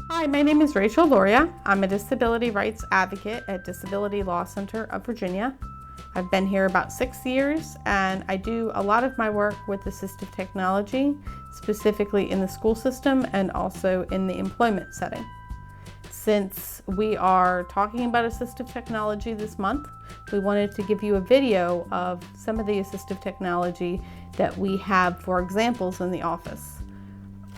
Hi, my name is Rachel Loria. I'm a disability rights advocate at Disability Law Center of Virginia. I've been here about 6 years, and I do a lot of my work with assistive technology, specifically in the school system and also in the employment setting. Since we are talking about assistive technology this month, we wanted to give you a video of some of the assistive technology that we have for examples in the office.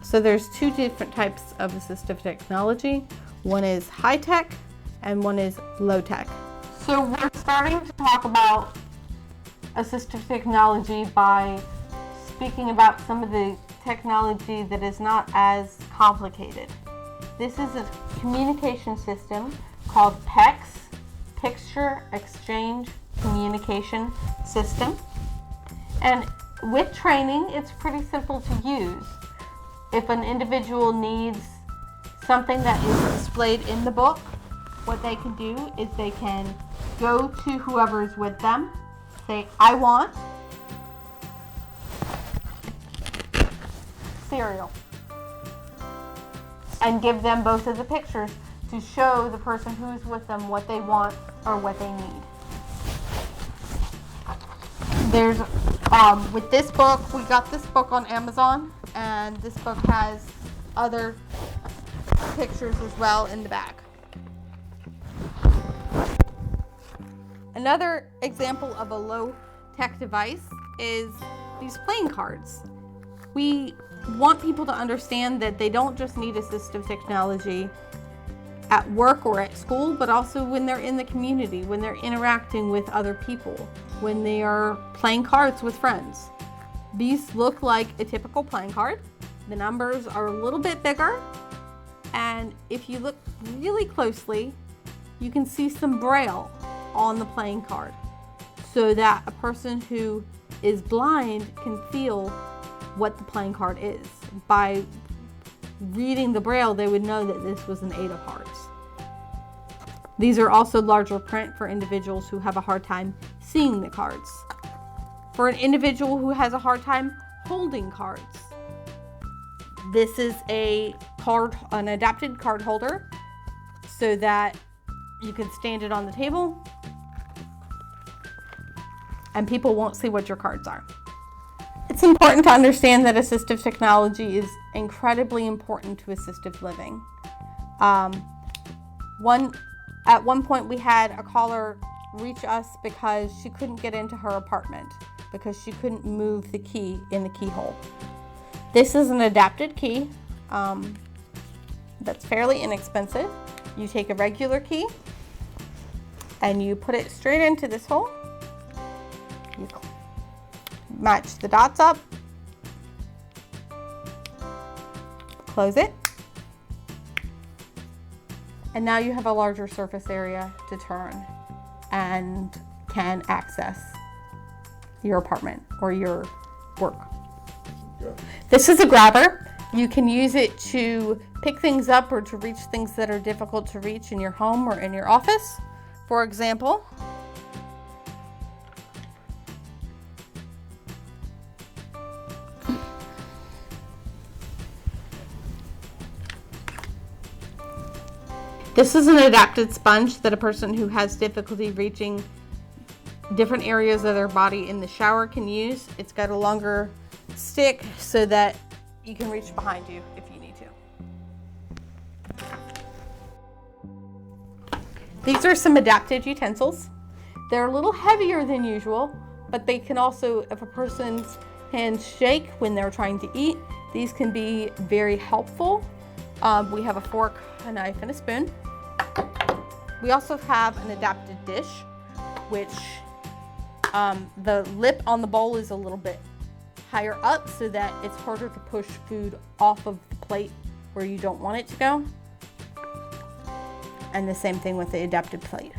So there's two different types of assistive technology. One is high-tech and one is low-tech. So we're starting to talk about assistive technology by speaking about some of the technology that is not as complicated. This is a communication system called PICS, Picture Exchange Communication System. And with training, it's pretty simple to use. If an individual needs something that is displayed in the book, what they can do is they can go to whoever's with them, say, I want cereal, and give them both of the pictures to show the person who's with them what they want or what they need. There's, with this book, we got this book on Amazon, and this book has other pictures as well in the back. Another example of a low-tech device is these playing cards. We want people to understand that they don't just need assistive technology at work or at school, but also when they're in the community, when they're interacting with other people, when they are playing cards with friends. These look like a typical playing card. The numbers are a little bit bigger, and if you look really closely, you can see some braille on the playing card so that a person who is blind can feel what the playing card is. By reading the braille, they would know that this was an 8 of hearts. These are also larger print for individuals who have a hard time seeing the cards. For an individual who has a hard time holding cards, this is an adapted card holder so that you can stand it on the table and people won't see what your cards are. It's important to understand that assistive technology is incredibly important to assistive living. At one point we had a caller reach us because she couldn't get into her apartment because she couldn't move the key in the keyhole. This is an adapted key that's fairly inexpensive. You take a regular key and you put it straight into this hole. You match the dots up, close it, and now you have a larger surface area to turn and can access your apartment or your work. This is a grabber. You can use it to pick things up or to reach things that are difficult to reach in your home or in your office. For example, this is an adapted sponge that a person who has difficulty reaching different areas of their body in the shower can use. It's got a longer stick so that you can reach behind you if you need to. These are some adapted utensils. They're a little heavier than usual, but they can also, if a person's hands shake when they're trying to eat, these can be very helpful. We have a fork, a knife, and a spoon. We also have an adapted dish, which the lip on the bowl is a little bit higher up so that it's harder to push food off of the plate where you don't want it to go. And the same thing with the adapted plate.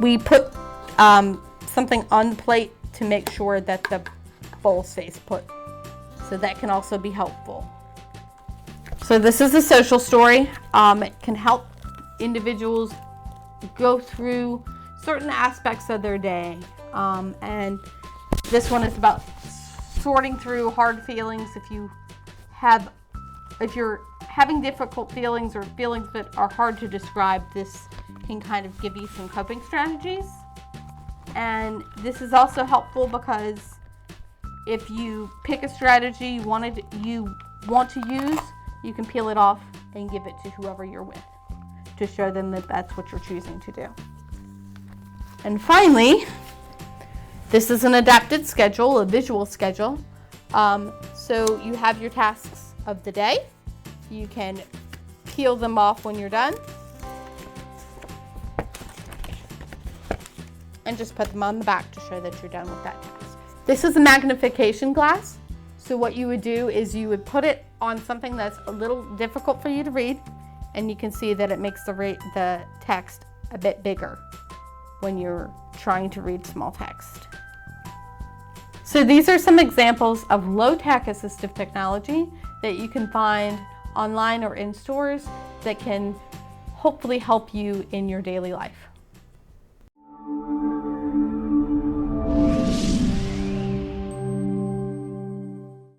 We put something on the plate to make sure that the bowl stays put. So that can also be helpful. So this is a social story. It can help individuals go through certain aspects of their day. And this one is about sorting through hard feelings, if you're having difficult feelings or feelings that are hard to describe, this can kind of give you some coping strategies. And this is also helpful because if you pick a strategy you want to use, you can peel it off and give it to whoever you're with to show them that that's what you're choosing to do. And finally, this is an adapted schedule, a visual schedule. So you have your tasks of the day. You can peel them off when you're done and just put them on the back to show that you're done with that task. This is a magnification glass. So what you would do is you would put it on something that's a little difficult for you to read, and you can see that it makes the text a bit bigger when you're trying to read small text. So these are some examples of low-tech assistive technology that you can find online or in stores that can hopefully help you in your daily life.